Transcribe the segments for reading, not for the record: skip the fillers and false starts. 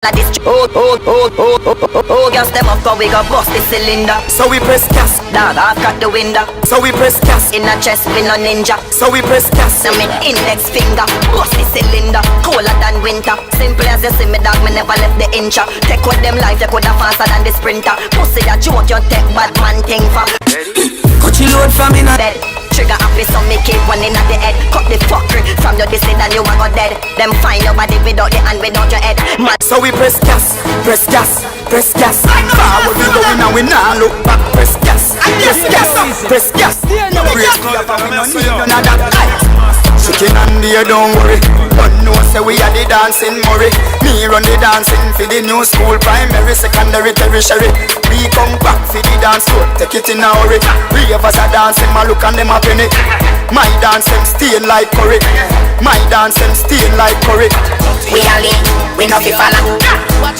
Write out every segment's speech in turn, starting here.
Ladi, gas them up, cause we got bust the cylinder. So we press gas, dog, I've got the window. So we press gas, in a chest, we no ninja. So we press gas, I mean index finger. Bust the cylinder, colder than winter. Simple as you see me, dog, me never left the incha. Take with them life, you coulda faster than the sprinter. Pussy a joke, you take bad man thing for. Cut your load from in a bed. Trigger happy, so me keep one in at the head. Cut the fuckery from your this and you a go dead. Them find your body without the hand, without your head. Man. So we press gas, press gas, press gas. Forward we going and we now look back. Press gas, press gas, press gas. No brace me up and we no need none of that. Chicken and deer, don't worry. Don't know say we are the dancing Murray. Me run the dancing for the new school, primary, secondary, tertiary. We come back for the dance floor, take it in a hurry. We of us are dancing, my look and them a penny. My dance them stain like curry. My dance them stain like curry. We are lean, we no fi follow.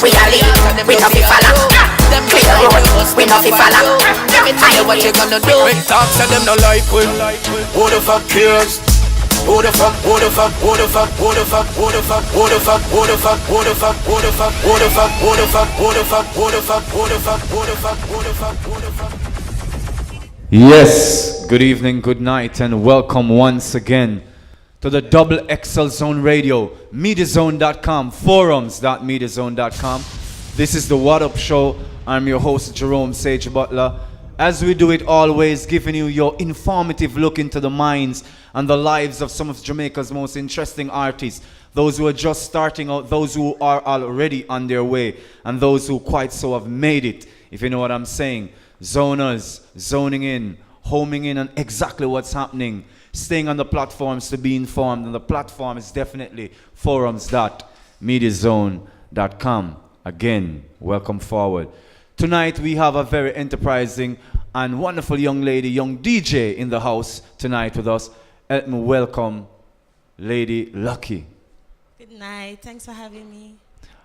We are lean, we no fi follow. Clear road, we no fi follow. I know what you gonna do. Big talks and them no like we. Who the fuck cares? Who the fuck, who the fuck, who the fuck, who the fuck, who the fuck, who the fuck, who the fuck, who the fuck, who the fuck, who the fuck, who the fuck, who the fuck, who the fuck, who the fuck, who the fuck, who the fuck, who the fuck. Yes, good evening, good night, and welcome once again to the Double XL Zone Radio, MediaZone.com, forums.mediazone.com. This is the Waddup Show. I'm your host, Jerome Sage Butler. As we do it always, giving you your informative look into the minds and the lives of some of Jamaica's most interesting artists. Those who are just starting out, those who are already on their way, and those who quite so have made it, if you know what I'm saying. Zoners, zoning in, homing in on exactly what's happening, staying on the platforms to be informed, and the platform is definitely forums.mediazone.com. Again, welcome forward. Tonight we have a very enterprising and wonderful young lady, young DJ in the house tonight with us. Let me welcome Lady Lucky. Good night, thanks for having me.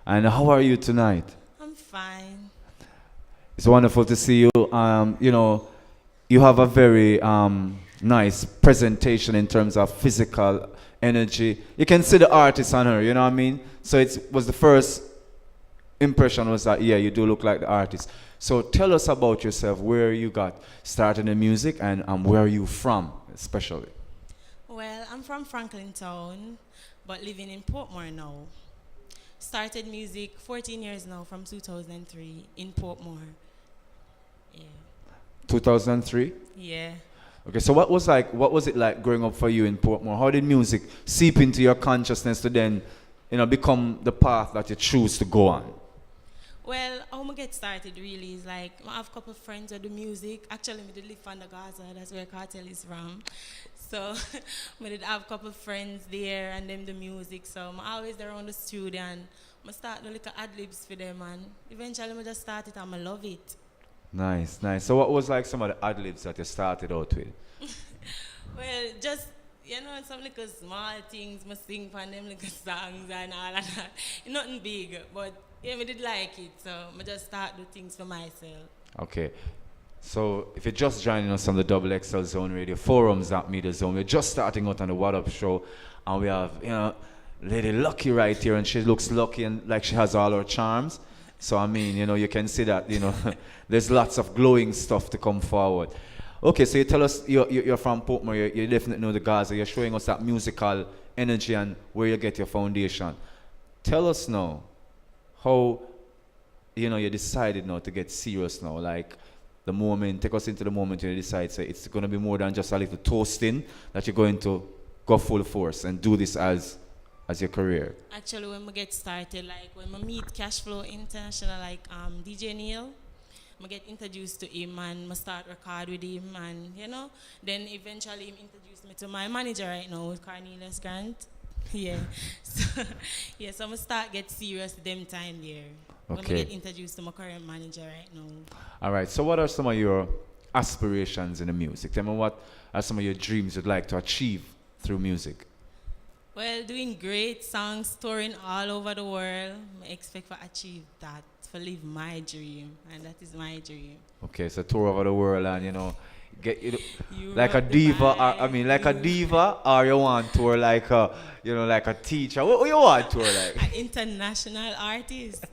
And how are you tonight? I'm fine. It's wonderful to see you. You know, you have a very nice presentation in terms of physical energy. You can see the artist on her, you know what I mean? So it was the first impression was that, yeah, you do look like the artist. So tell us about yourself, where you got started in music, and where are you from, especially? Well, I'm from Franklin Town, but living in Portmore now. Started music 14 years now, from 2003 in Portmore. Yeah. 2003? Yeah. Okay, so what was it like growing up for you in Portmore? How did music seep into your consciousness to then, you know, become the path that you choose to go on? Well, how I get started really is like, I have a couple of friends who do music. Actually, I did live on the Gaza, that's where Cartel is from. So, I did have a couple of friends there and them do music. So, I'm always around the studio and I start doing little ad-libs for them and eventually I just started and I love it. Nice, nice. So what was like some of the ad-libs that you started out with? Well, just, you know, some little small things, I sing for them little songs and all of that. Nothing big, but yeah, I did like it, so I just start do things for myself. Okay. So if you're just joining us on the Double XL Zone Radio, forums.mediazone, we're just starting out on the Waddup Show, and we have, you know, Lady Lucky right here, and she looks lucky and like she has all her charms. So I mean, you know, you can see that, you know, there's lots of glowing stuff to come forward. Okay, so you tell us you're from Portmore, you definitely know the Gaza, you're showing us that musical energy and where you get your foundation. Tell us now how, you know, you decided now to get serious now, like the moment, take us into the moment you decide, say it's going to be more than just a little toasting, that you're going to go full force and do this as your career. Actually, when I get started, like when I meet Cashflow International, like DJ Neil, I get introduced to him and I start record with him, and you know, then eventually him introduced me to my manager right now, Cornelius Grant. Yeah. So, yeah, so I'm going to start get serious them time there. Okay. When I get introduced to my current manager right now. All right, so what are some of your aspirations in the music? Tell me what are some of your dreams you'd like to achieve through music? Well, doing great songs, touring all over the world. I expect to achieve that, to live my dream, and that is my dream. Okay, so tour over the world, and you know, Get you know, You like a rock the diva, or, vibe. I mean, like a diva, or you want tour like a, you know, like a teacher. What you want tour like? An international artist.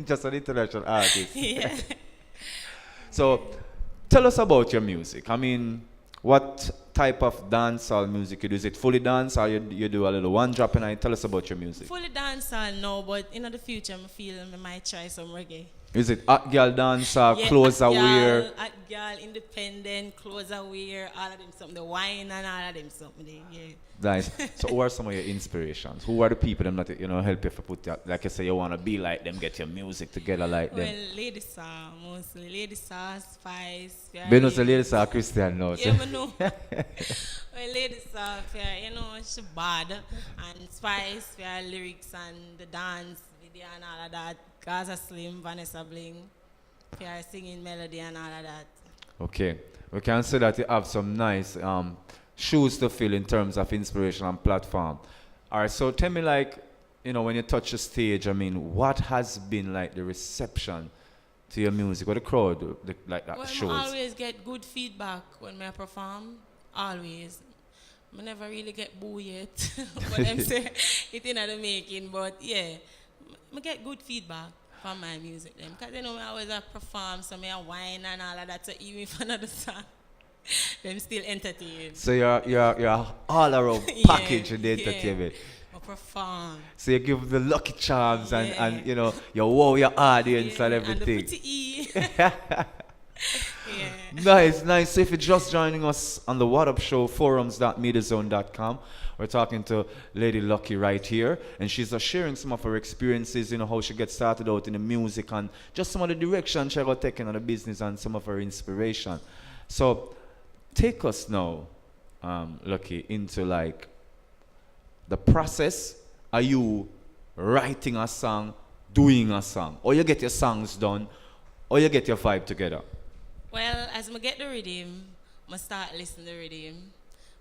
Just an international artist. Yeah. So, tell us about your music. I mean, what type of dancehall music you do? Is it fully dance, or you do a little one drop? And tell us about your music. Fully dancehall, no, but in the future, I feel I might try some reggae. Is it hot girl dance or Yeah, clothes hot wear? girl, hot girl, independent, clothes wear, all of them something. The wine and all of them something. Yeah. Nice. So, who are some of your inspirations? Who are the people that help you to put that? Like you say, you want to be like them, get your music together like them. Well, Lady Saw, mostly. Lady Saw, Spice. Ben was a lady saw Christian now. Yeah, I know. Well, Lady Saw, she bad. And Spice, for lyrics and the dance, video and all of that. Gaza Slim, Vanessa Bling, for singing melody and all of that. Okay. We can say that you have some nice shoes to fill in terms of inspiration and platform. All right, so tell me, like, when you touch the stage, I mean, what has been like the reception to your music, or the crowd like that Well, shows? I always get good feedback when I perform. Always. I never really get boo yet. But them say it in the making. But yeah, I get good feedback from my music. Because I always perform, so I whine and all of that. So even if another song, them still entertain. So you're all around Yeah, package in the yeah. entertainment. I perform. So you give the lucky charms and Yeah. you wow your audience Yeah, and and the everything. pretty E. Yeah. Nice. So if you're just joining us on the Waddup show, forums.mediazone.com, we're talking to Lady Lucky right here, and she's sharing some of her experiences, how she gets started out in the music and just some of the direction she got taken on the business and some of her inspiration. So take us now, Lucky, into like the process. Are you writing a song, doing a song, or you get your songs done, or you get your vibe together? Well, as I get the rhythm, I start listening to the rhythm.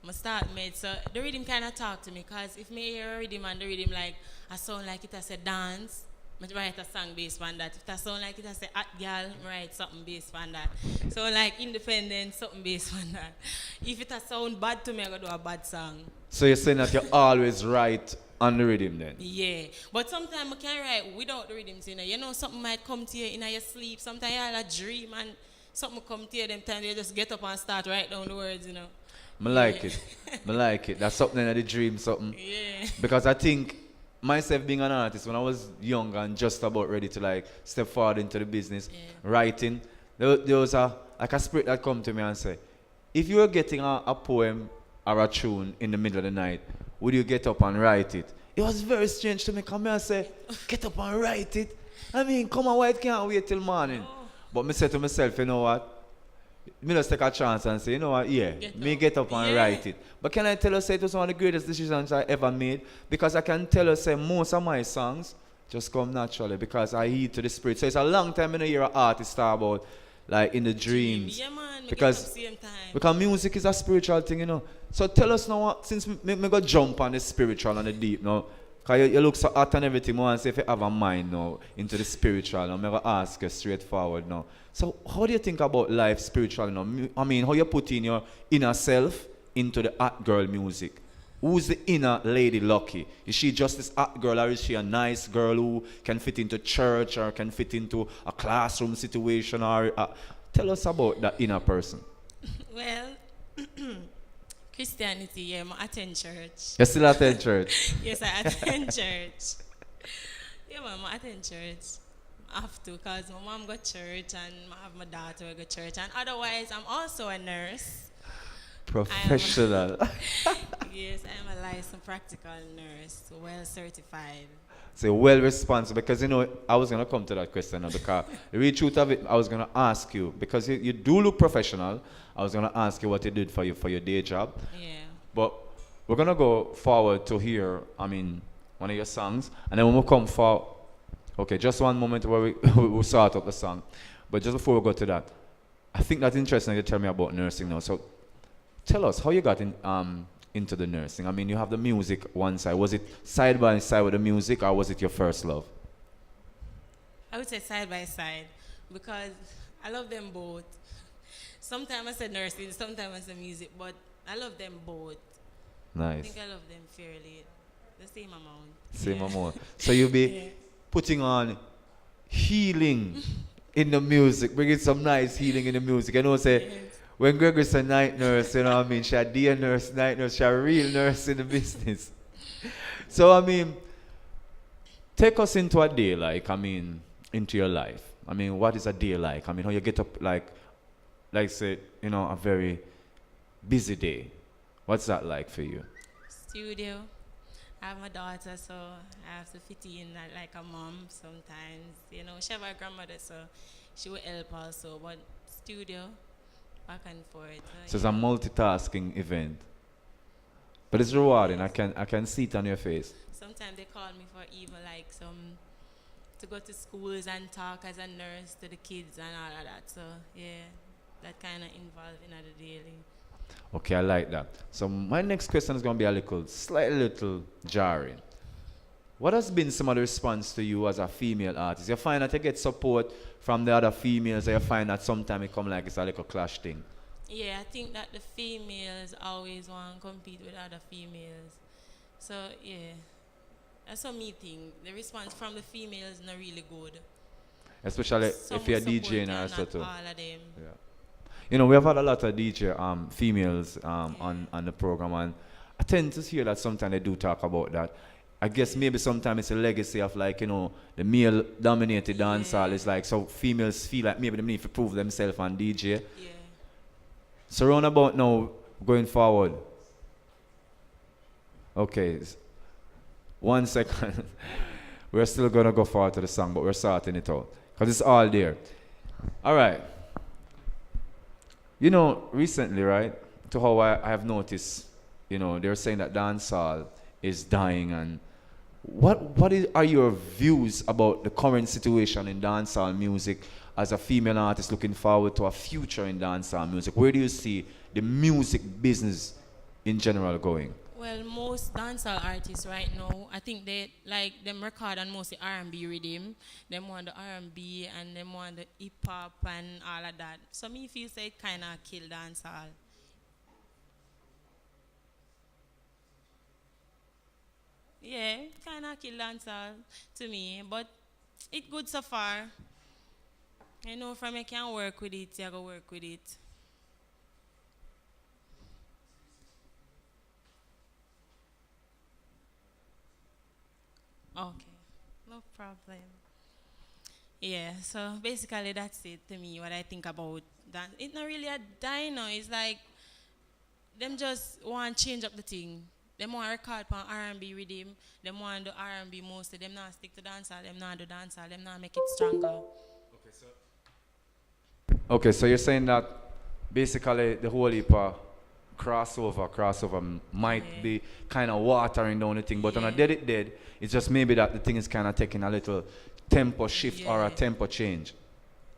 I start made so the rhythm kind of talk to me, because if me hear a rhythm and the rhythm like I sound like it as a dance, I write a song based on that. If I sound like it as a hot girl, I write something based on that. So like independent, something based on that. If it sound bad to me, I go do a bad song. So you're saying that you always write on the rhythm then? Yeah, but sometimes I can write without the rhythms. Something might come to you in your sleep. Sometimes you have a dream and something come to you. Them times you just get up and start write down the words. I like it. I like it. That's something in the dream, something. Yeah. Because I think myself being an artist, when I was young and just about ready to like step forward into the business, writing, there was a spirit that come to me and say, if you were getting a poem or a tune in the middle of the night, would you get up and write it? It was very strange to me. Come here and say, get up and write it. I mean, come on, why it can't wait till morning? But I said to myself, you know what? Me just take a chance and say, you know what, get up and write it. But can I tell you, say it was one of the greatest decisions I ever made? Because I can tell you, say most of my songs just come naturally because I heed to the spirit. So it's a long time in a year an artist talk about, like in the dreams. Yeah, man. Because Same time. because music is a spiritual thing, So tell us now, since me go jump on the spiritual and the deep now, because you look so hot and everything, I want to say if you have a mind now into the spiritual, I'm going to ask you straightforward now. So how do you think about life spiritual now? I mean, how you put in your inner self into the hot girl music? Who's the inner Lady Lucky? Is she just this hot girl, or is she a nice girl who can fit into church or can fit into a classroom situation? Or tell us about that inner person. Well, Christianity, yeah, I attend church. You still attend church? Yes, I attend church. Yeah, man, I attend church. I have to, because my mom go church and I have my daughter go church. And otherwise, I'm also a nurse. Professional. Yes, I am a licensed practical nurse, well certified. So well responsible, because I was going to come to that question now, because the real truth of it, I was going to ask you, because you do look professional, I was going to ask you what you did for your day job. Yeah. But we're going to go forward to hear, one of your songs, and then when we come forward, okay, just one moment where we'll start up the song. But just before we go to that, I think that's interesting you tell me about nursing now. So tell us how you got into the nursing. I mean, you have the music one side. Was it side by side with the music, or was it your first love? I would say side by side, because I love them both. Sometimes I say nursing, sometimes I say music, but I love them both. I Nice. think I love them fairly. The same amount. Same amount. So you'll be Yeah. putting on healing in the music, bringing some nice healing in the music. I know, say, Yes. when Gregory's a night nurse, you know what I mean? She a day nurse, night nurse, she a real nurse in the business. So, I mean, take us into a day like, I mean, into your life. I mean, what is a day like? I mean, how you get up, like say, you know, a very busy day. What's that like for you? Studio. I have my daughter, so I have to fit in like a mom sometimes. You know, she have a grandmother, so she will help also. But studio, back and forth. So it's a multitasking event. But it's rewarding. I can see it on your face. Sometimes they call me for even like to go to schools and talk as a nurse to the kids and all of that. So yeah, that kind of involved in the daily. Okay, I like that. So my next question is going to be slightly little jarring. What has been some of the response to you as a female artist? You find that you get support from the other females, or you find that sometimes it come like it's a little clash thing? Yeah, I think that the females always want to compete with other females. So yeah, that's what me think. The response from the females is not really good. Especially Some if you're will support DJing you or and so not too. all of them. Yeah. You know, we have had a lot of DJ females on the program, and I tend to hear that sometimes they do talk about that. I guess maybe sometimes it's a legacy of like, you know, the male-dominated dancehall is like, so females feel like maybe they need to prove themselves on DJ. Yeah. So roundabout now, going forward. Okay, 1 second. We're still gonna go forward to the song, but we're sorting it out because it's all there. All right. You know, recently, right, to how I have noticed, you know, they're saying that dancehall is dying, and are your views about the current situation in dancehall music as a female artist looking forward to a future in dancehall music? Where do you see the music business in general going? Well, most dancehall artists right now, I think they like them record on mostly R&B rhythm. Them want the R&B and them want the hip hop and all of that. So me feel say it kind of kill dancehall. Yeah, kind of kill dancehall to me, but it good so far. I know from you can work with it, you go work with it. Okay, no problem. Yeah, so basically that's it to me, what I think about that. It's not really a dino, it's like them just want to change up the thing. Them want to record on R&B rhythm, them want to do R&B mostly, them not stick to dancehall, them not do dancehall, them not make it stronger. Okay, so you're saying that basically the whole heap of crossover might be kind of watering down the thing, but on a dead, it's just maybe that the thing is kind of taking a little tempo shift or a tempo change.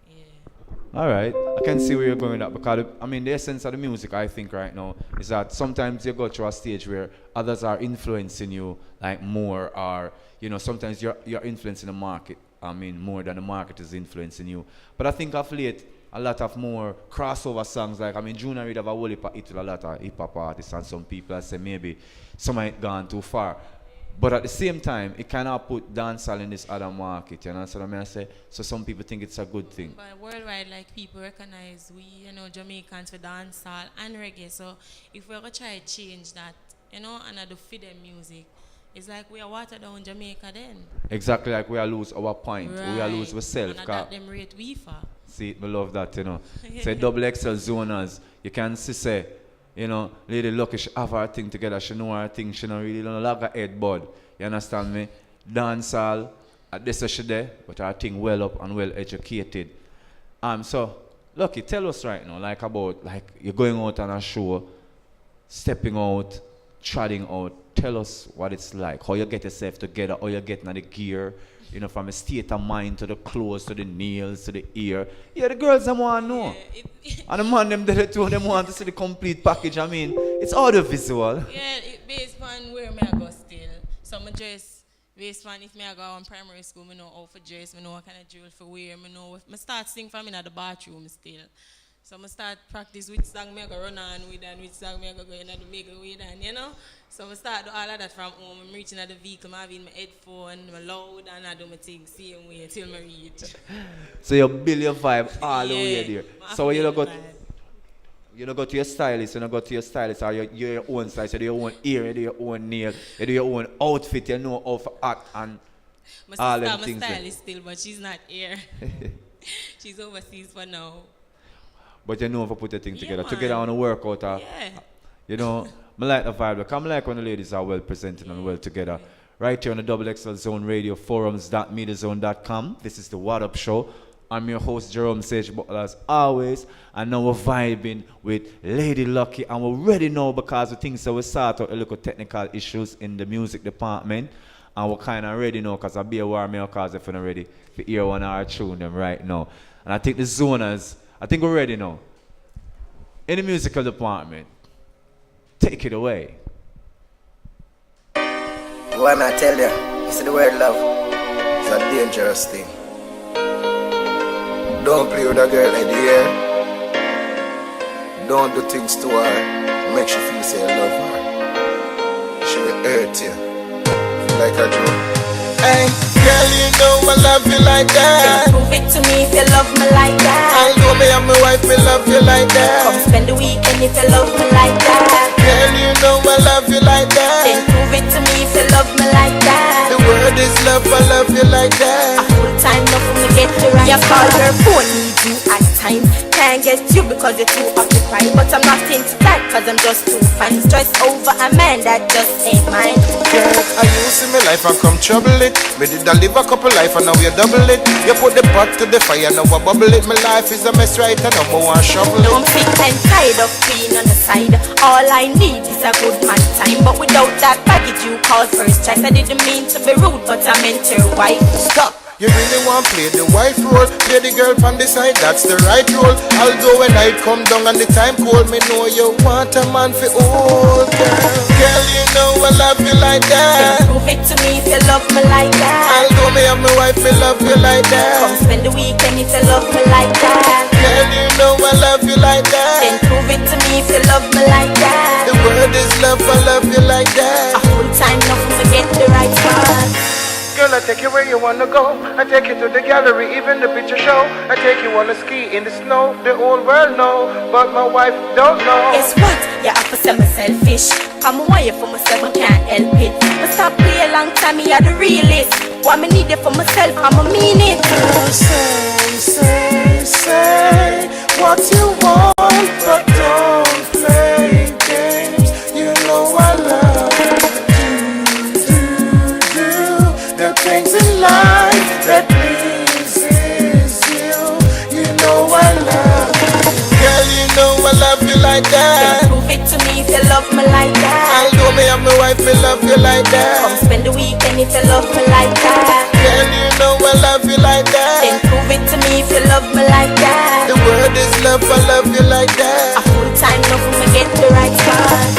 Yeah. All right, I can see where you're going with that, because I mean the essence of the music, I think right now, is that sometimes you go to a stage where others are influencing you like more, or you know, sometimes you're influencing the market. I mean, more than the market is influencing you. But I think of late, a lot of more crossover songs, like, I mean, Junior Reid have a whole heap of hit with a lot of hip-hop artists, and some people say maybe some might gone too far. But at the same time, it kind of put dancehall in this other market, you know, so I mean, I say, so some people think it's a good thing. But worldwide, like, people recognize we, you know, Jamaicans for dancehall and reggae, so if we're going to try to change that, you know, and do fit them music, it's like we are water down Jamaica then. Exactly, like we are lose our point, Right. we are lose ourselves. And that them rate we for. See, I love that, you know. Say double XL zoners, you can see, say, you know, Lady Lucky, she have her thing together, she know her thing, she don't really don't lag her head bud. You understand me? Dancehall, at this she there, but her thing well up and well educated. So, Lucky, tell us right now, like about, like, you're going out on a show, stepping out, trotting out. Tell us what it's like, how you get yourself together, how you get the gear, you know, from a state of mind to the clothes, to the nails, to the ear. Yeah, the girls them want to know. And the man them there too, them want to see the complete package. I mean, it's audiovisual. Yeah, it based on where me I go still. So my dress, based on if me I go on primary school, me know how for dress, me know what kind of jewelry for wear, me know what, me start sing from in the bathroom still. So I start practice which song me I go run on with and which song me I go in and make a with and you know. So I start do all of that from home. I'm reaching at the vehicle, I have in my headphone, my loud and I do my thing same way till I reach. So you build your vibe all the way there. So you don't go to your stylist, you don't go to your stylist or your own stylist, you do your own ear, you do your own nail, you do your own outfit, you know how to act and all them things. My stylist still, but she's not here. She's overseas for now. But you know how to put your thing together. Man. Together on a workout. Yeah. You know, I like the vibe. I like when the ladies are well presented and well together. Right here on the Double XL Zone Radio, forums.mediazone.com. This is the Waddup Show. I'm your host, Jerome Sage, but as always, and now we're vibing with Lady Lucky, and we're ready now because we think so we sort out a little technical issues in the music department, and we're kind of ready now because I'll be a war me because if we're not ready to hear one of our tune them right now. And I think the zoners, I think we're ready now. In the musical department, take it away. Why am I tell you? You see the word love is a dangerous thing. Don't play with a girl in the air. Don't do things to her. Make she feel say you love her. She will hurt you. Feel like a joke. Hey, girl, you know I love you like that. Then prove it to me if you love me like that. Although me and my wife, me love you like that. Come spend the weekend if you love me like that. Girl, you know I love you like that. Then prove it to me if you love me like that. The word is love, I love you like that. A full time love when we get the right. You call her phone, need you at times. Can't get you because you're too occupied. But I'm not into that cause I'm just too fine. Stress over a man that just ain't mine. Girl, I used to me life and come trouble it. Me did I live a couple life and now you double it. You put the pot to the fire, now I bubble it. My life is a mess right and now I want shovel it. I'm sick and tired of being on the side. All I need is a good man time. But without that baggage you call first choice. I didn't mean to be rude but I meant your wife. Stop! You really want to play the wife role. Play the girl from the side, that's the right role. Although when night come down and the time cold, me know you want a man for old girl. Girl, you know I love you like that. Then prove it to me if you love me like that. Although me and my wife, we love you like that. Come spend the weekend if you love me like that. Girl, you know I love you like that. Then prove it to me if you love me like that. The word is love, I love you like that. A full time love when we get the right spot. Girl, I take you where you wanna go. I take you to the gallery, even the picture show. I take you on a ski in the snow. The whole world know, but my wife don't know. Guess what? You have to say me selfish. I'm a wire for myself, I can't help it. But stop play a long time, me are the realist. What me need it for myself, I'ma mean it. Say what you want, but don't play games. You know I love the things in life that pleases you. You know I love you. Girl, you know I love you like that. Then prove it to me if you love me like that. Although me and my wife, we love you like that. Come spend the weekend if you love me like that. Girl, you know I love you like that. Then prove it to me if you love me like that. The word is love, I love you like that. A full time love when we get the right spot.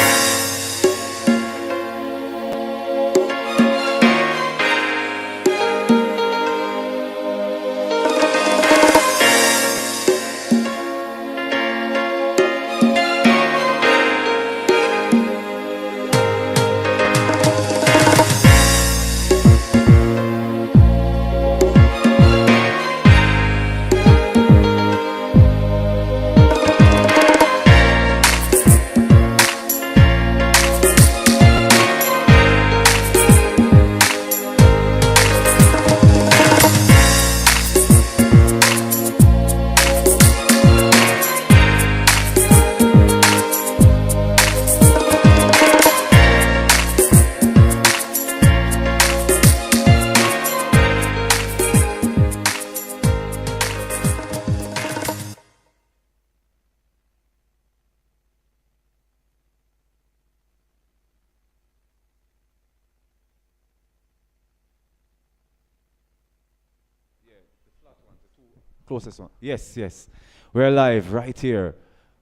Closest one. Yes, yes. We're live right here.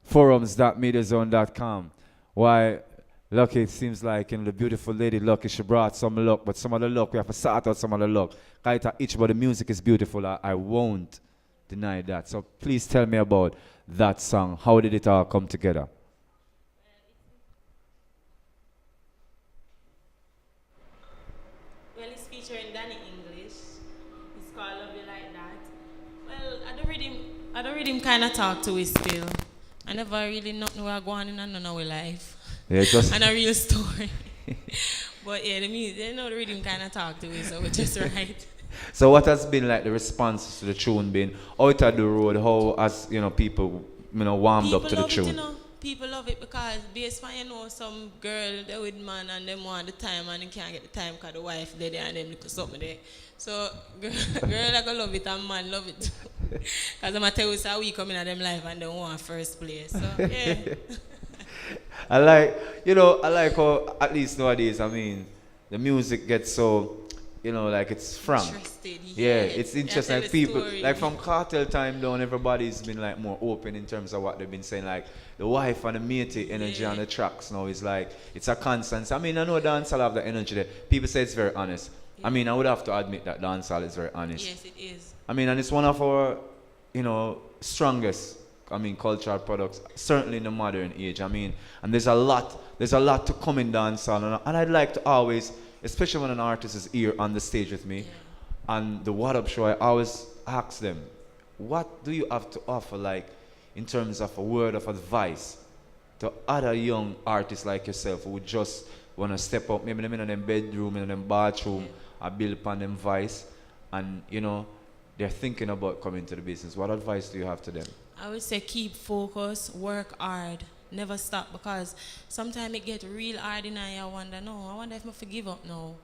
Forums.mediazone.com. Why, Lucky, it seems like the beautiful lady Lucky, she brought some luck, but some of the luck, we have to sort out some of the luck. Each but the music is beautiful. I won't deny that. So please tell me about that song. How did it all come together? Well, it's featuring Danny English. It's called Love You Like That. Well, I don't read him kind of talk to it still. I never really know where going in and none of our life. Yeah, just And a real story. But yeah, the music, they know the rhythm kind of talk to it, so we just right. So what has been like the response to the tune been out of the road? How has people warmed up to the tune? People love it because based on some girl they with man and them want the time and they can't get the time because the wife there and them look something there. So girl I gonna love it and man love it. Because I'm tell you so we come in them life and they want first place. So yeah. I like how at least nowadays, I mean, the music gets so, like it's frank. Interested, yeah, it's interesting. Tell Like the people, story. like from cartel time down, everybody's been like more open in terms of what they've been saying. Like the wife and the matey energy on the tracks now is like, it's a constant. I mean, I know dancehall have the energy there. People say it's very honest. Yeah. I mean, I would have to admit that dancehall is very honest. Yes, it is. I mean, and it's one of our, strongest, cultural products, certainly in the modern age. I mean, and there's a lot to come in dancehall, and I'd like to always, especially when an artist is here on the stage with me, and the Waddup show, I always ask them, what do you have to offer, like, in terms of a word of advice to other young artists like yourself who would just want to step up, maybe them in them bedroom, in them bathroom, or build upon them vice, and, they're thinking about coming to the business. What advice do you have to them? I would say keep focus, work hard, never stop, because sometimes it get real hard and I wonder if I forgive up now.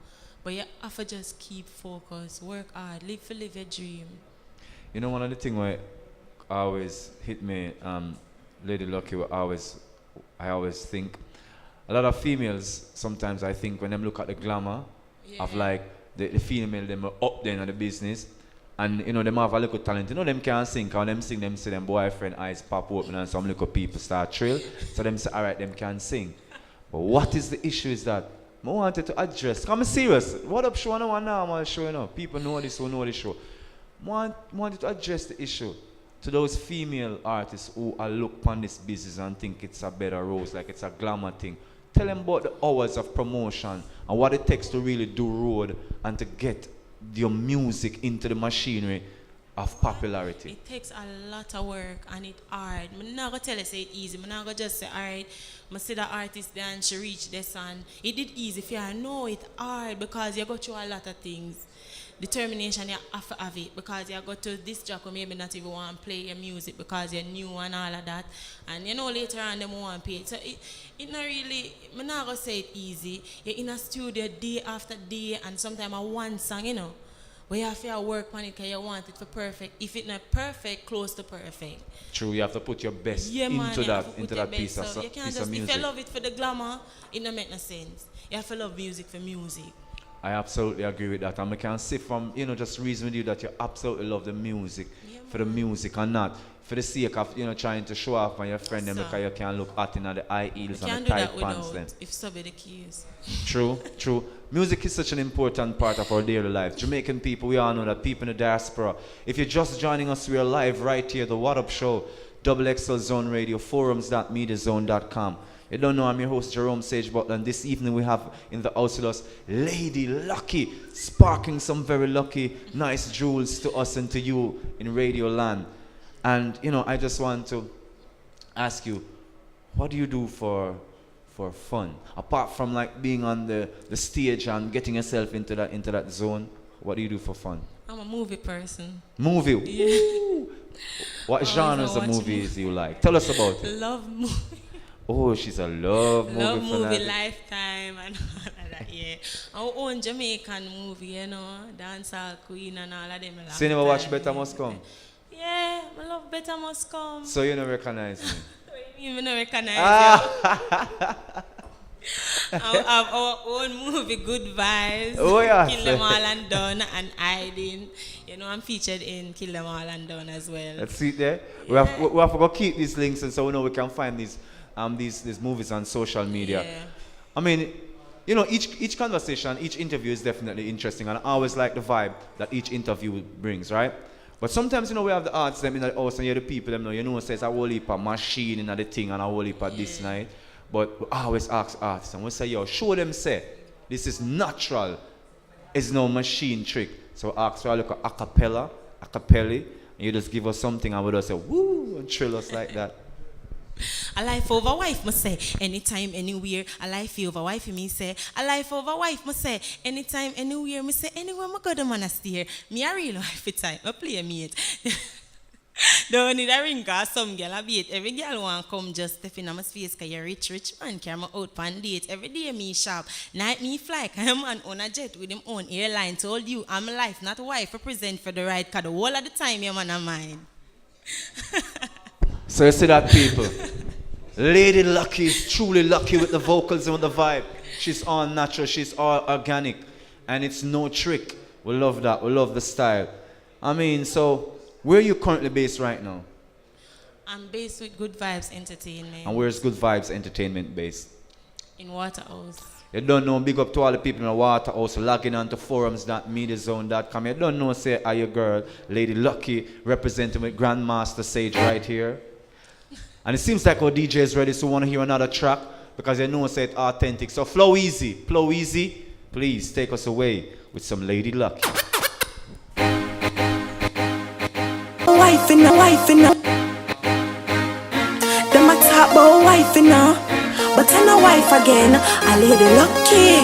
But you have to just keep focus, work hard, live your dream. One of the things where always hit me, Lady Lucky, I always think, a lot of females, sometimes I think when them look at the glamour of like the female, them are up there in the business, and them have a little talent. Them can't sing, and them sing, them see them boyfriend eyes pop open and some little people start thrill. So them say, alright, them can sing. But what is the issue is that I wanted to address, I'm serious, what up show now, normal show, people know this, who know this show. I wanted to address the issue to those female artists who are look upon this business and think it's a better rose, like it's a glamour thing. Tell them about the hours of promotion and what it takes to really do road and to get your music into the machinery of popularity. It takes a lot of work and it's hard. I'm not going to tell you say it easy. I'm not going to just say, alright, I see the artist there and she reached this and it did easy for you. No, it's hard because you go through a lot of things. Determination, you have to have it because you go to this job or maybe not even want to play your music because you're new and all of that. And later on them want to pay it. So it not really, I'm not going to say it easy. You're in a studio day after day and sometimes a one song, but you have to work on it because you want it for perfect. If it's not perfect, close to perfect. True, you have to put your best into that piece of music. If you love it for the glamour, it don't make no sense. You have to love music for music. I absolutely agree with that. And I can see from, just reason with you that you absolutely love the music for the music and not for the sake of, trying to show off on your friend them because you can look hot in the high heels and the tight pants then. If so be the keys. True. Music is such an important part of our daily life. Jamaican people, we all know that people in the diaspora. If you're just joining us, we are live right here, the Waddup Show, XXL Zone Radio, forums.mediazone.com. You don't know, I'm your host, Jerome Sage Butler, and this evening we have in the house with us Lady Lucky, sparking some very lucky, nice jewels to us and to you in Radio Land. And, I just want to ask you, what do you do for fun? Apart from like being on the stage and getting yourself into that zone, what do you do for fun? I'm a movie person. Movie? Yeah. What genres of movies do you like? Tell us about it. Love movie. Oh, she's a love movie Love movie, fanatic. Lifetime and all of that, yeah. Our own Jamaican movie, Dancehall Queen and all of them. So you never watch Better Must Come? Yeah, I love Better Must Come. So you don't recognize me? You don't recognize you. I have our own movie, Good Vibes. Oh, yeah. Kill Them All and Done and Hiding. I'm featured in Kill Them All and Done as well. Let's see it there. Yeah. We have to go keep these links and so we know we can find these movies on social media. Yeah. I mean, each conversation, each interview is definitely interesting, and I always like the vibe that each interview brings, right? But sometimes, we have the arts them in the house and you the people them says a whole heap of machine in the thing and a whole heap of this night. But we always ask artists and we say, yo, show them say, this is natural. It's no machine trick. So ask for a look at acapella, and you just give us something and we just say, woo, and trill us like that. A life over wife, must say, anytime, anywhere. A life over wife, me say. A life over wife, must say, anytime, anywhere. Me say, anywhere, I go to monastery. Me a real wife time. I play mate. Don't need a ring, cause some girl a beat. Every girl want come just step in my face, cause you're rich man. Carry me out pan date. Every day me shop. Night me fly, cause I'm man on a jet with him own airline. Told you, I'm a life, not a wife. Represent for the right, cause the whole of the time, your man a mine. So you see that, people? Lady Lucky is truly lucky with the vocals and with the vibe. She's all natural, she's all organic, and it's no trick. We love that, we love the style. I mean, so where are you currently based right now? I'm based with Good Vybz Entertainment. And where's Good Vybz Entertainment based? In Waterhouse. You don't know, big up to all the people in the Waterhouse, logging on to forums.mediazone.com. You don't know, say, are your girl, Lady Lucky, representing with Grandmaster Sage right here. And it seems like our DJ is ready, so we want to hear another track, because you know, say it's authentic. So flow easy, please take us away with some Lady Lucky. Wife in a them a talk about wife in a, but I'm a wife again. A Lady Lucky.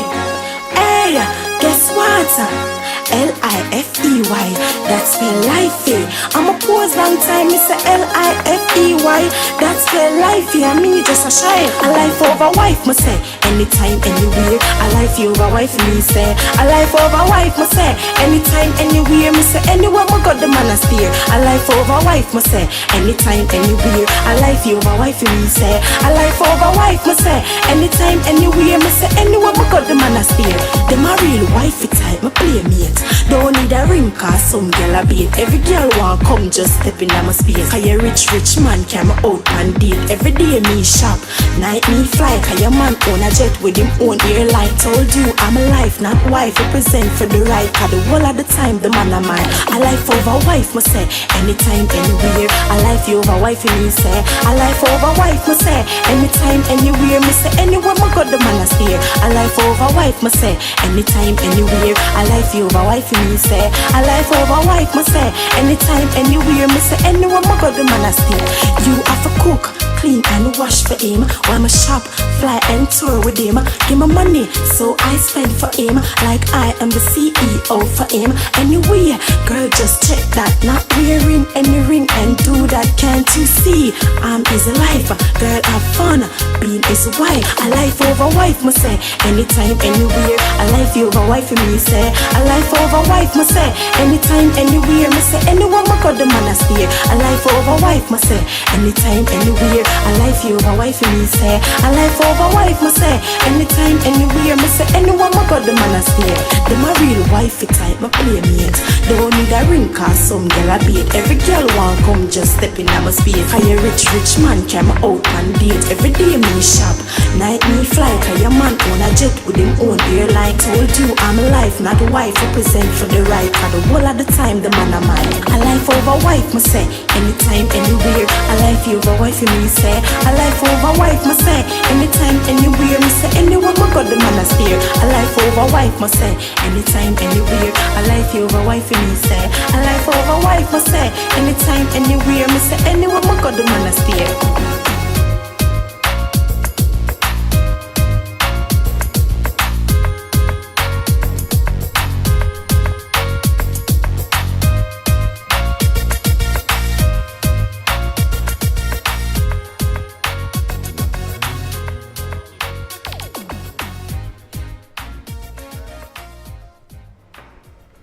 Hey, guess what? L-I-F-E-Y, that's spell lifey. I'm a pose long time, me say L-I-F-E-Y, that's spell lifey. And me just a shy. A life over wife, me say. Anytime, anywhere. A life over wife, me say. A life over wife, me say. Anytime, anywhere. Me say anywhere, me got the man a steer. A life over wife, me say. Anytime, anywhere. A life over wife, me say. A life over wife, me say. Anytime, anywhere. Me say anywhere, me got the man a steer. Them a real wifey type, me play mate. Don't need a ring, cause some girl a beat. Every girl want come just step in my space. Cause you rich man carry me out and date. Every day me shop, night me fly. Cause your man own a jet with him own airline. Told you I'm a life, not wife. Represent for the right, cause the whole of the time the man a mine. A life over wife, me say. Anytime, anywhere. A life over wife, me say. A life over wife, me say. Anytime, anywhere. Me say anywhere, me got the man a steer. A life over wife, me say. Anytime, anywhere. A life over wife, me say. A life over wife, me say. Anytime, anywhere. Me say anywhere, me got the man a steer. You have to cook, clean and wash for him. While me shop, fly and tour with him. Give me money, so I spend for him. Like I am the CEO for him. Anyway, girl, just check that. Not wearing any ring and do that. Can't you see? I'm his life. Girl, have fun being his wife. A life over wife, me say. Anytime, anywhere. A life over wife, me say. A life over wife, me say. Anytime, anywhere. Me say anywhere, me got the man a steer. A life over wife, me say. Anytime, anywhere. A life over wife, me say. A life over wife, me say. Anytime, anywhere. Me say anywhere, me got the man a steer. Them a real wifey type, me play mate. Don't need a ring, cause some girl a beat. Every girl want come just step in my space. Cause you rich man carry me out and date. Every day me shop, night me fly. Cause your man own a jet with him own airline. Told you I'm a life, not a wife. Represent for the right, cause the whole of the time the man a mine. A life over wife, me say. Anytime, anywhere. A life over wife, me say. A life over wife, me say. Anytime, anywhere. Me say anywhere, me got the man a steer. A life over wife, me say. Anytime, anywhere. A life over wife, me say. A life over wife, me say. Anytime, anywhere. Me say anywhere, me got the man a steer.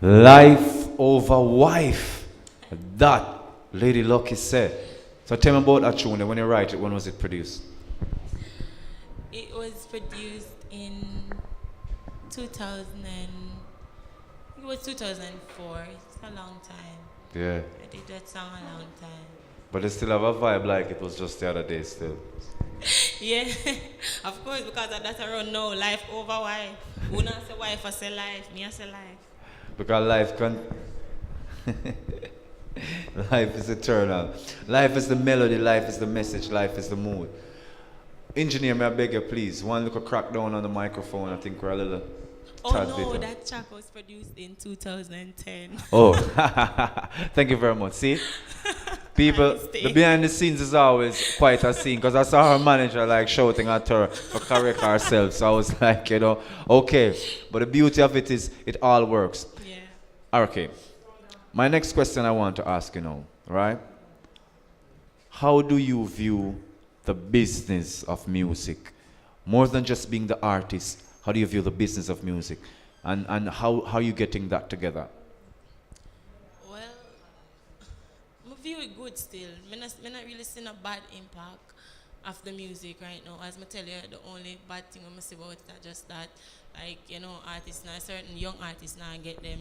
Life over wife. That Lady Lucky said. So tell me about that tune. When you write it, when was it produced? It was produced in 2000 it was 2004. It's a long time. Yeah. I did that song a long time. But it still have a vibe like it was just the other day still. Yeah, of course, because that's around now. Life over wife. Who not say wife, I say life. Me, I say life. Because life can... Life is eternal. Life is the melody, life is the message, life is the mood. Engineer, may I beg you please, one little crack down on the microphone. I think we're a little Oh tad no, bit. that track was produced in 2010. Oh, thank you very much. See, people, Honesty. the behind the scenes is always quite a scene because I saw her manager like shouting at her for correct herself. So I was like, you know, okay. But the beauty of it is it all works. Yeah. Okay. My next question I want to ask you now, right? How do you view the business of music? More than just being the artist, how do you view the business of music? And how are you getting that together? Well, I view it good still. I not really seeing a bad impact of the music right now. As I tell you, the only bad thing I see about it is just that, like, you know, artists now, certain young artists now get them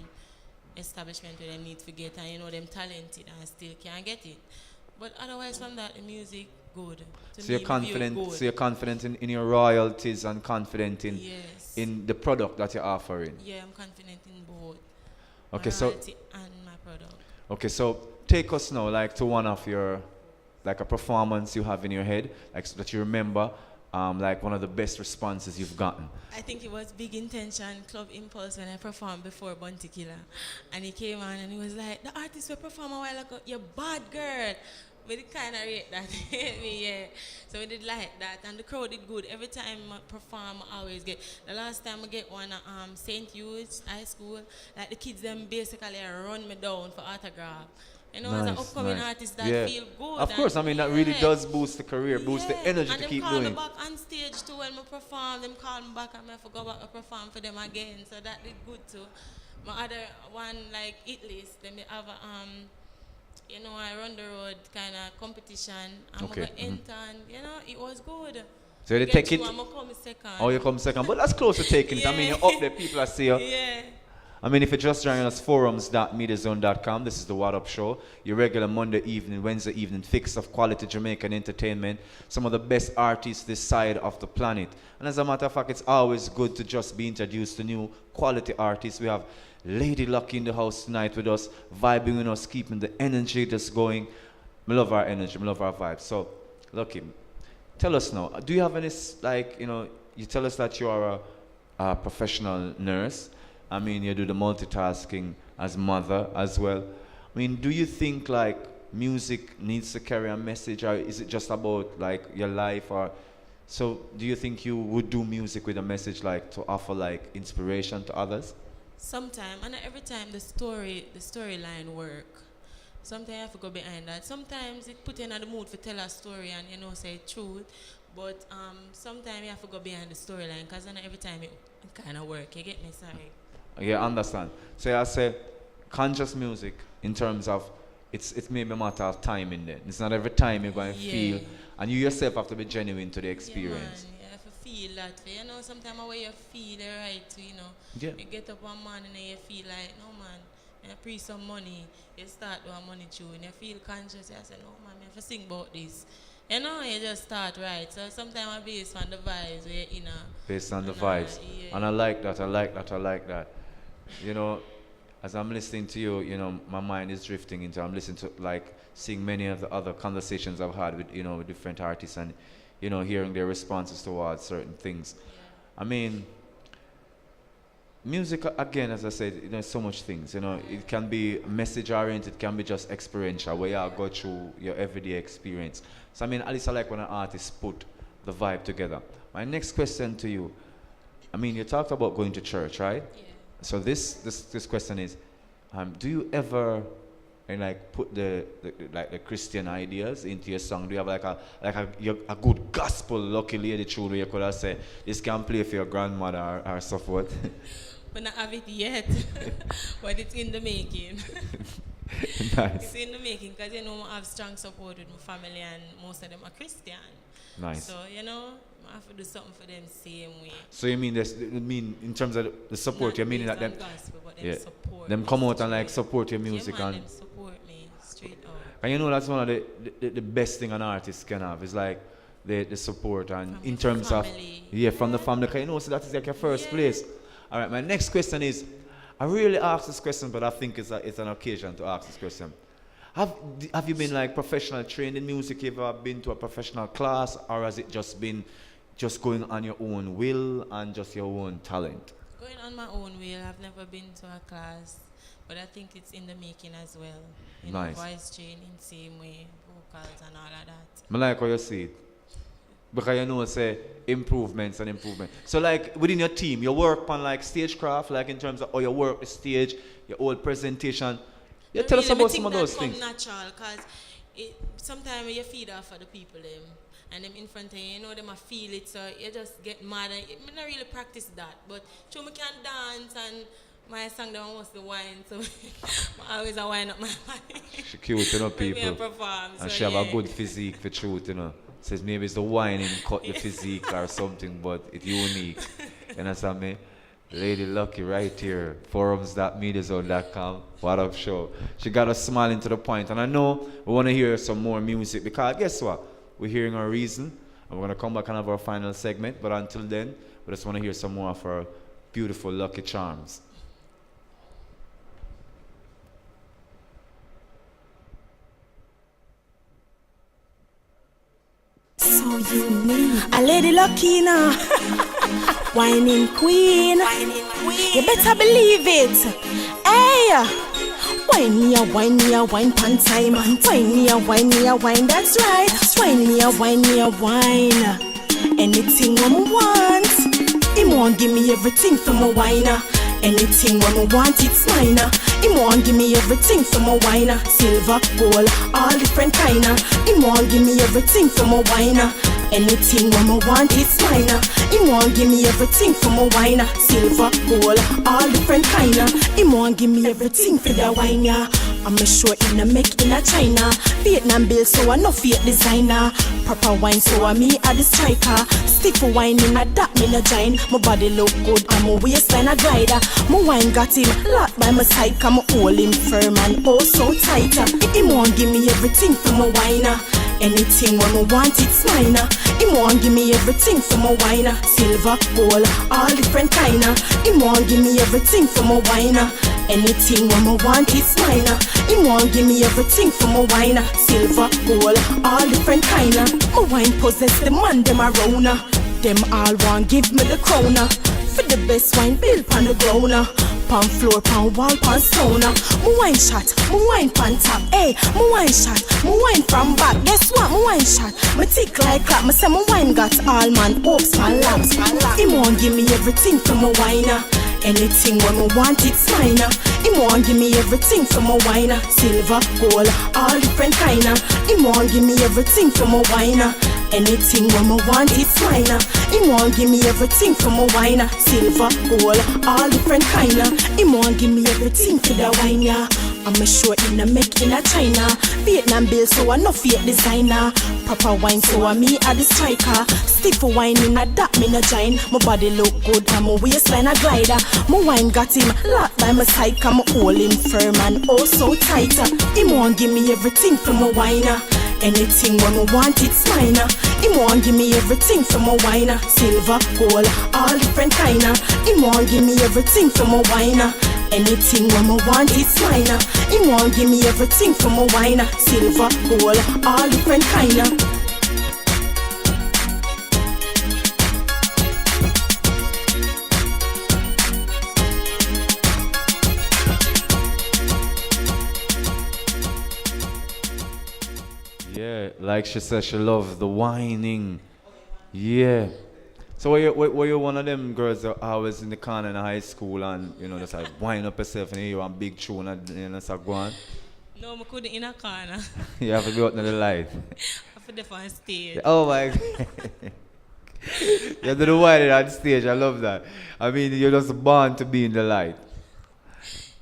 establishment where they need to get, and you know, them talented and still can't get it. But otherwise from that, the music good. To So me, you're me view it confident. good. So you're confident in your royalties and confident in Yes. in the product that you're offering. Yeah, I'm confident in both. Okay, my so royalty and my product. okay, so take us now like to one of your like a performance you have in your head, like so that you remember, like one of the best responses you've gotten. I think it was Big Intention Club Impulse when I performed before Bounty Killer. And he came on and he was like, the artist will perform a while ago, you're bad girl. But it kind of rate that, me, yeah. So we did like that, and the crowd did good. Every time I perform, I always get. The last time I get one at St. Hugh's High School, like the kids them basically run me down for autograph. You know, as an upcoming artist, that feel good. Of course, I mean that really does boost the career, boost the energy and to them keep call doing. me back on stage too when I perform. Them call me back and I have to go back and perform for them again. So that did good too. My other one, like It List, then they have a, you know, I run the road kind of competition. I'm Okay, okay. Ent.on, you know, it was good. So they Get take through, it. I'm gonna come second. Oh, you come second, but that's close to taking it. I mean, you're up there, people are see you. Yeah. I mean, if you're just joining us, forums.mediazone.com. This is the Waddup Show, your regular Monday evening, Wednesday evening fix of quality Jamaican entertainment. Some of the best artists this side of the planet. And as a matter of fact, it's always good to just be introduced to new quality artists. We have Lady Lucky in the house tonight with us, vibing with us, keeping the energy just going. We love our energy, we love our vibes. So, Lucky, tell us now, do you have any, like, you know, you tell us that you are a professional nurse. I mean, you do the multitasking as mother as well. I mean, do you think like music needs to carry a message, or is it just about like your life? Or so do you think you would do music with a message, like to offer like inspiration to others? Sometimes, and not every time the storyline work. Sometimes I have to go behind that. Sometimes it put you in the mood to tell a story and, you know, say truth. But sometimes you have to go behind the storyline because not every time it kind of work. You get me? Sorry. Yeah, I understand. So I say conscious music in terms of it's maybe a matter of time in there. It's not every time you're going to feel, and you yourself have to be genuine to the experience. Yeah, man, you have to feel that. You know, sometimes the way you feel the right to, you know. Yeah. You get up one morning and you feel like, no man, you pre some money, you start doing money tune, you feel conscious, you say, no man, I have to sing about this. You know, you just start right. So sometimes I based on the vibes where you're in a... Based on the vibes. Yeah. And I like that, I like that, I like that. You know, as I'm listening to you, you know, my mind is drifting into, I'm listening to, like, seeing many of the other conversations I've had with, you know, with different artists and, you know, hearing their responses towards certain things. I mean, music, again, as I said, you know, so much things, you know, it can be message oriented, it can be just experiential, where you go through your everyday experience. So, I mean, at least I like when an artist put the vibe together. My next question to you, I mean, you talked about going to church, right? Yeah. So this question is, do you ever like put the Christian ideas into your song? Do you have like a good gospel lucky lady tune where you could have say this can play for your grandmother or so forth? But not have it yet, but it's in the making. Nice. It's in the making because, you know, I have strong support with my family and most of them are Christian. Nice. So, you know, I have to do something for them same way. So you mean this? You mean in terms of the support? Not You mean based that on them? gospel, but them Yeah. support Them me come out and like straight. support your music Yeah, man, and them support me straight up. and you know that's one of the best thing an artist can have is like the support and From in the terms family. of from the family. 'Cause you know, so that is like your first Yeah. place. All right, my next question is, I really asked this question, but I think it's an occasion to ask this question. Have you been like professional trained in music? Have you ever been to a professional class, or has it just been just going on your own will and just your own talent? Going on my own will. I've never been to a class, but I think it's in the making as well. You know, Nice. voice training, same way, vocals and all of that. I like how you see it. Because you know, say, improvements and improvement. So like, within your team, you work on like stagecraft, like in terms of how you work the stage, your old presentation. You tell us about some of those things. Natural, because sometimes you feed off of the people them, and them in front of you, you know them I feel it, so you just get mad. And I don't really practice that, but sure me can dance, and my song that wants to whine, so I always a whine up my body. She cute, you know, When me people. a perform, And so she have a yeah. good physique for truth, you know. Says maybe it's the whining cut the physique or something, but it's unique. You understand me? Lady Lucky right here, forums.mediazone.com, what up show. She got us smiling to the point, and I know we want to hear some more music because guess what? We're hearing our reason, and we're going to come back and have our final segment, but until then, we just want to hear some more of our beautiful Lucky Charms. So unique. A lady lucky now. Whining queen. You better believe it. Hey. Wine me a wine pan time. Wine me a wine, that's right. Wine me a wine. Anything one want. Him want give me everything from a whiner. Anything one want, it's mine. Him want give me everything from a whiner. Silver, gold, all different kinda. Him want give me everything from a whiner. Anything one want, it's mine. Him want give me everything from a whiner. Silver, gold, all different kinda. Him want give me everything for the whiner. I'm sure in a make in a China. Vietnam bill, so I no fake designer. Proper wine, so I me a the striker. Stiff wine in a that me no join. My body look good, and my waistline a glider. My wine got him locked by my side, come hold him firm and oh so tight. Him want give me everything from a whiner. Anything when I want, it's mine. Him want give me everything from a whiner. Silver, gold, all different kinda. Him want give me everything from a whiner. Anything when I want, it's mine. Him want give me everything from a whiner. Silver, gold, all different kinda. My wine possess the man them around. Them all want give me the crown. For the best wine built on the ground. Pan floor, pan wall, pan stone. My wine shot, my wine pan top. Hey, my wine shot, my wine from back. Guess what? My wine shot, my tick like clap. Me say my wine got all man hopes, man lamps. Him want give me everything from a whiner. Anything when I want, it's mine. Him want give me everything from a whiner. Silver, gold, all different kinda. Him want give me everything from a whiner. Anything when I want, it's mine. Him want give me everything from a whiner. Silver, gold, all different kinda. Him want give me everything for the wine, yeah. I'm sure in a make in a China. Vietnam bill, so I no fake designer. Proper wine, so I me a the striker. Stiff wine in a that me no join. My body look good, and my waistline a glider. My wine got him locked by my side, come hold him firm and oh so tight. Him want give me everything from a whiner. Anything when I want, it's mine. Him want give me everything from a whiner. Silver, gold, all different kinda. Him want give me everything from a whiner. Anything when I want, it's mine. Him want give me everything from a whiner. Silver, gold, all different kinda. Yeah, like she said, she loves the whining. Yeah. So were you one of them girls that always in the corner in high school and, you know, just like wind up yourself and you want big tune and, you know, start going? No, I couldn't in a corner. You have to be out in the light. I have to on stage. Oh my God. You have to do whining on stage, I love that. I mean, you're just born to be in the light.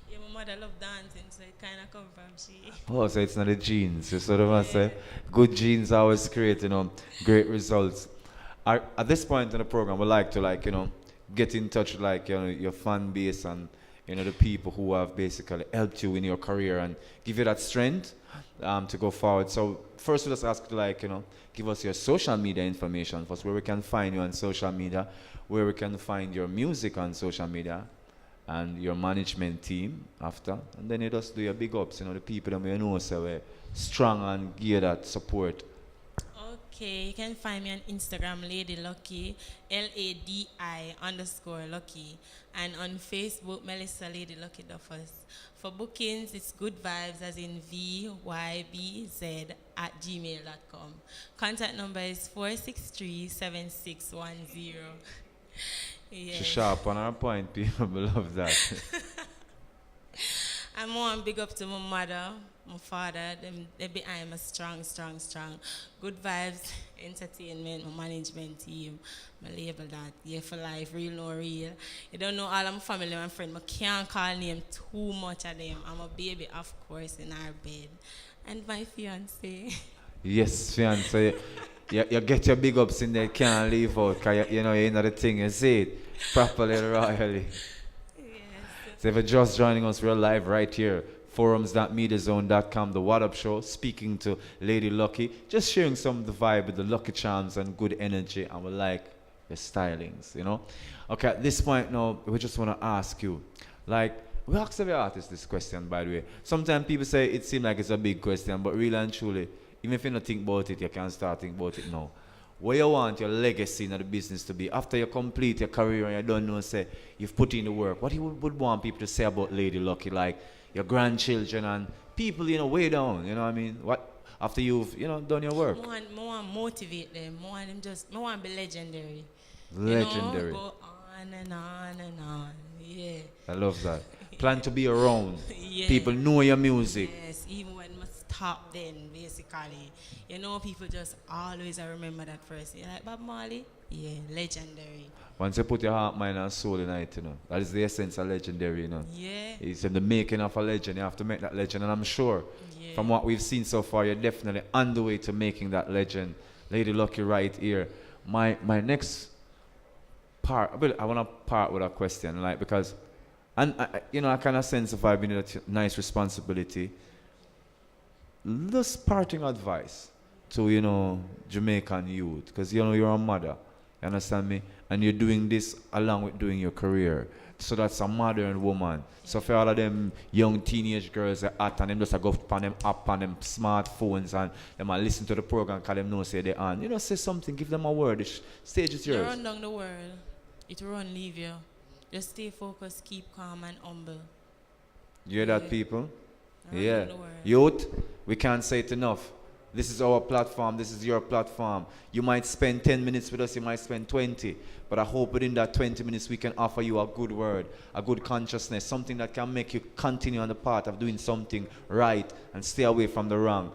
Yeah, my mother loved dancing, so it kind of come from she. Oh, so it's not the genes. You sort of must say, good genes always create, you know, great results. At this point in the program, we like to, like, you know, get in touch with, like, you know, your fan base and, you know, the people who have basically helped you in your career and give you that strength to go forward. So first, we'll just ask you to, like, you know, give us your social media information first, where we can find you on social media, where we can find your music on social media, and your management team after, and then you just do your big ups, the people that you know say we're strong and give that support. Okay, you can find me on Instagram, Lady Lucky, LADI_Lucky, and on Facebook, Melissa Lady Lucky Duffers. For bookings, it's good vibes, as in VYBZ@gmail.com. Contact number is 463-7610. Yes. She's sharp on her point, people love that. I'm more big up to my mother, my father, they behind me strong. Good Vibes Entertainment, my management team, my label that, yeah, for life, real no real. You don't know all of my family and friends, I can't call name too much of them. I'm a baby, of course, in our bed. And my fiance. Yes, fiance. You get your big ups in there, you can't leave out, because you know the thing, you see it properly, royally. So if you're just joining us, we're live right here, forums.mediazone.com, the Waddup show, speaking to Lady Lucky, just sharing some of the vibe with the Lucky Charms and good energy, and we like your stylings, Okay, at this point now, we just want to ask you, we ask every artist this question, by the way. Sometimes people say it seems like it's a big question, but really and truly, even if you don't think about it, you can start thinking about it now. What you want your legacy in the business to be after you complete your career and you don't know, say, you've put in the work. What you would want people to say about Lady Lucky, like your grandchildren and people, way down, what I mean? What after you've, done your work? I want motivate them. I want to be legendary. Legendary. Go on and on and on. Yeah. I love that. Plan to be around. Yeah. People know your music. Yes, even when I stop then, basically. People just always remember that person. You're like, Bob Marley? Yeah, legendary. Once you put your heart, mind, and soul in it, that is the essence of legendary, Yeah. It's in the making of a legend. You have to make that legend, and I'm sure from what we've seen so far, you're definitely on the way to making that legend. Lady Lucky right here. My next part, I want to part with a question, because, and I kind of sense if I've been in a nice responsibility. Just parting advice to, Jamaican youth, because, you're a mother, you understand me? And you're doing this along with doing your career. So that's a modern woman. So for all of them young teenage girls that at and them just go up on them smartphones and them listen to the program because them know say they on. Say something, give them a word. The stage is yours. You run down the world, it will run leave you. Just stay focused, keep calm and humble. You hear that, people? Yeah. Youth, we can't say it enough. This is our platform. This is your platform. You might spend 10 minutes with us. You might spend 20. But I hope within that 20 minutes we can offer you a good word, a good consciousness, something that can make you continue on the path of doing something right and stay away from the wrong.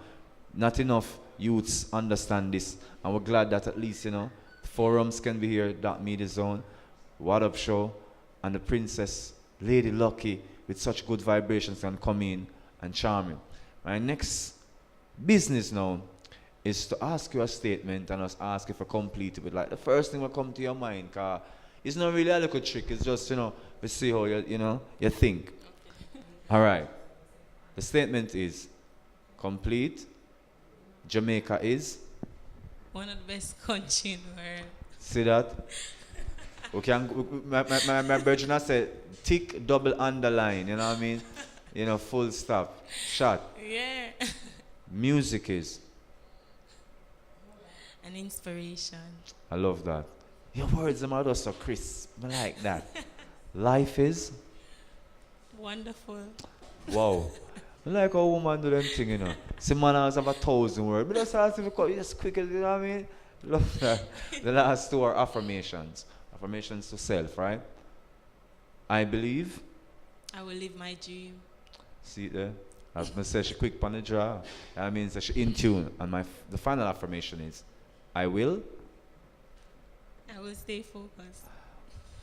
Not enough youths understand this. And we're glad that at least, forums can be here, Media Zone, Waddup Show, and the Princess, Lady Lucky, with such good vibrations can come in and charm you. My next business now is to ask you a statement and us ask if you complete it with the first thing will come to your mind, because it's not really a little trick, it's just, we see how you think. All right. The statement is complete. Jamaica is one of the best countries in the world. See that? My virgin said tick, double underline, you know what I mean? Full stop. Shot. Yeah. Music is an inspiration. I love that. Your words are just so crisp. I like that. Life is wonderful. Wow. I like how a woman do them thing, See, man has have 1,000 words. But just ask if you just quick, you know what I mean? Love that. The last two are affirmations. Affirmations to self, right? I believe. I will live my dream. See it there? As I said, she quick on the draw. That means that she in tune. And the final affirmation is, I will stay focused.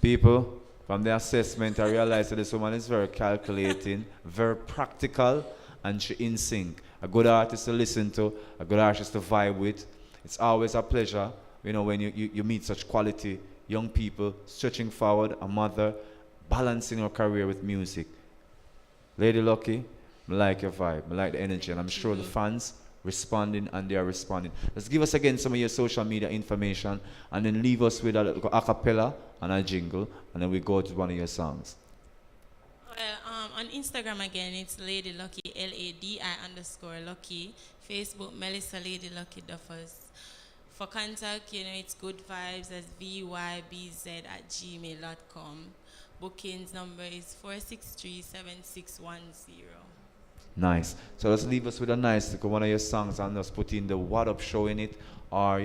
People, from the assessment, I realized that this woman is very calculating, very practical, and she in sync. A good artist to listen to, a good artist to vibe with. It's always a pleasure, when you meet such quality young people, stretching forward, a mother, balancing her career with music. Lady Lucky, I like your vibe, I like the energy, and I'm sure the fans responding, and they are responding. Let's give us again some of your social media information, and then leave us with a cappella and a jingle, and then we go to one of your songs. On Instagram again, it's Lady Lucky, LADI_Lucky. Facebook, Melissa Lady Lucky Duffers. For contact, it's Good Vibes, that's vybz@gmail.com. Bookings number is 463-7610. Nice. So let's leave us with a nice, one of your songs and just put in the Waddup show in it, or,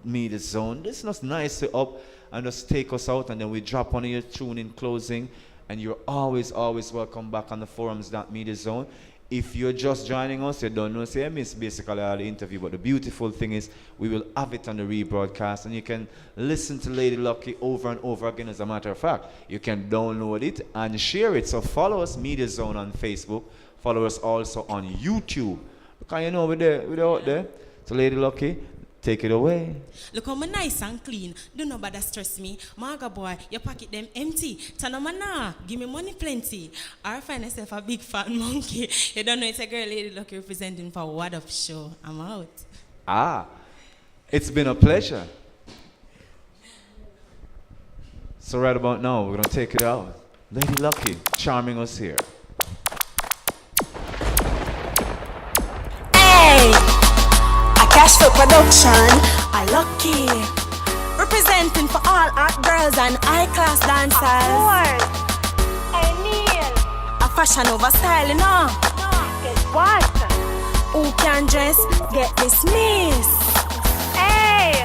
Me the Zone. Listen us nicely up and just take us out, and then we drop one of your tune in closing. And you're always, always welcome back on the forums that Me the Zone. If you're just joining us, you don't know, say I missed basically all the interview, but the beautiful thing is we will have it on the rebroadcast, and you can listen to Lady Lucky over and over again. As a matter of fact, you can download it and share it. So follow us, Me the Zone, on Facebook. Follow us also on YouTube. Because we're out there. So Lady Lucky, take it away. Look how me nice and clean. Do nobody stress me. Maga boy, your pocket them empty. Tanamana, give me money plenty. I find myself a big fat monkey. You don't know it's a girl Lady Lucky representing for Waddup show. I'm out. It's been a pleasure. So right about now, we're going to take it out. Lady Lucky, charming us here. Hey! Cashful Production, I lucky. Representing for all art girls and high-class dancers. Hey Neil, A fashion over style, guess what? Who can dress, get dismissed. Hey,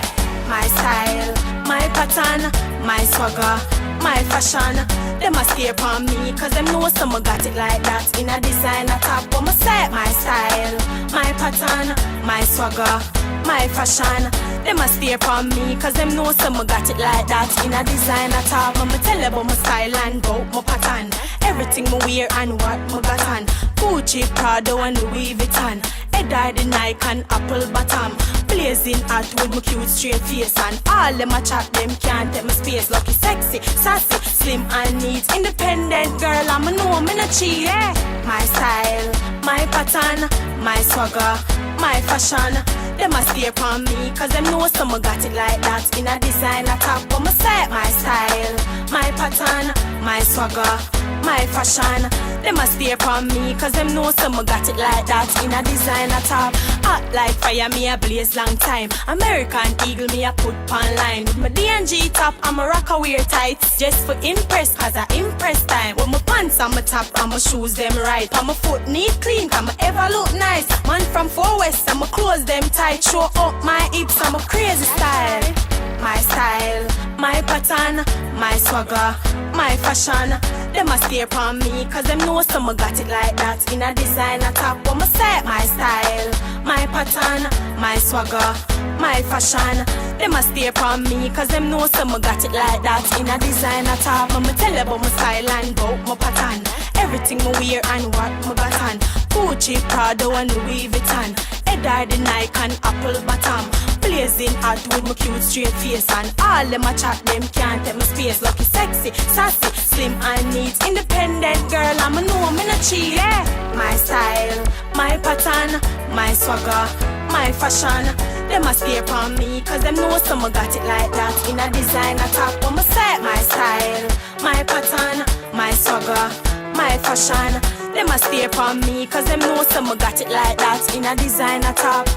My style, my pattern, my swagger, my fashion. Them a stare upon me, cause them know some got it like that. In a designer top, what me say? My style, my pattern, my swagger, my fashion. Them a stare upon me, cause them know some got it like that. In a designer top, I'ma tell you about my style and about my pattern. Everything me wear and what me got on. Gucci, Prada and Louis Vuitton. Head the Nike and Apple bottom. Blazing hot with my cute straight face, and all them a chat, them can't take my space. Lucky, sexy, sassy, slim and neat. Independent girl, I'm a know me not cheat. Yeah. My style, my pattern, my swagger, my fashion. Them a stare upon me, cause them know some got it like that. In a designer top, what me say? My style, my pattern, my swagger, my fashion. Them a stare upon me, cause them know some got it like that. In a designer top, hot like fire, me a blaze long time. American Eagle, me a put pan line. With my D&G top, I'm a rocker wear tights. Just for impress, cause I impress time. With my pants on my top, and my shoes them right. On my foot neat clean, cause I ever look nice. Man from 4 West, and my clothes them tight. Show up my hips, I'm a crazy style. My style, my pattern, my swagger, my fashion. Them a stare upon me, cause them know some got it like that. In a designer top, what me say? My style, my pattern, my swagger, my fashion. Them a stare upon me, cause them know some got it like that. In a designer top, I'ma tell you about my style and about my pattern. Everything me wear and what me got on. Gucci, Prada and Louis Vuitton. Head the Nike and Apple bottom. Blazing hot with my cute straight face, and all them a chat, them can't take my space. Lucky, sexy, sassy, slim and neat. Independent girl, I'm a know me not cheat. Yeah. My style, my pattern, my swagger, my fashion. Them a stare upon me, cause them know some got it like that. In a designer top, what me say? My style, my pattern, my swagger, my fashion. Them a stare upon me, cause them know some got it like that. In a designer top.